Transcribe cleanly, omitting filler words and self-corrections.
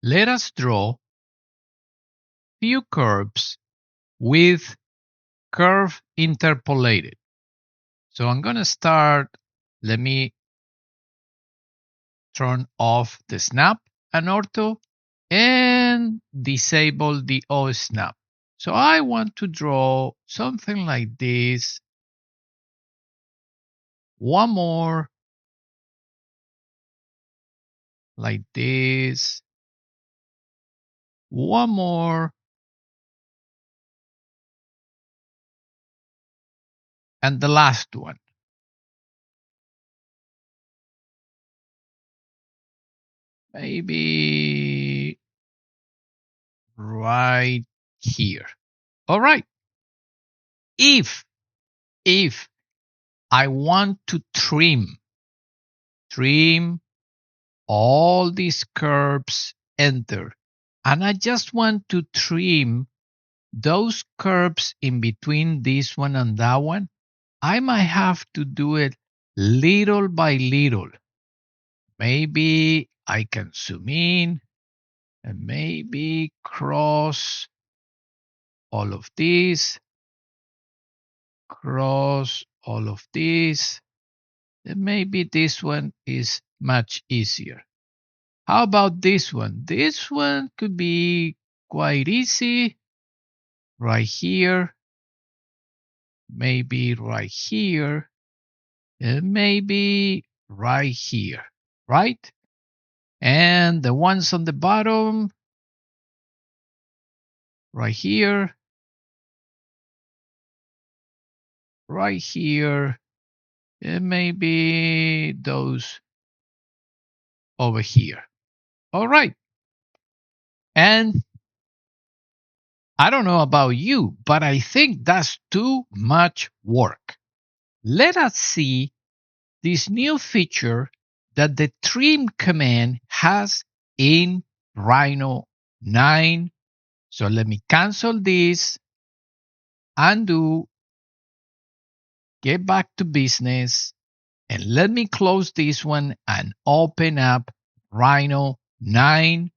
let us draw few curves with curve interpolated. So I'm going to start. Let me turn off the snap and ortho and disable the O snap. So I want to draw something like this. One more like this. One more. And the last one. Maybe right here. All right. If I want to trim all these curves, enter. And I just want to trim those curves in between this one and that one. I might have to do it little by little. Maybe I can zoom in and maybe cross all of these, cross all of these. And maybe this one is much easier. How about this one? This one could be quite easy. Right here, maybe right here, and maybe right here, right? And the ones on the bottom, right here, right here, and maybe those over here. All right. And I don't know about you, but I think that's too much work. Let us see this new feature that the trim command has in Rhino 9. So let me cancel this, undo, get back to business, and let me close this one and open up Rhino 9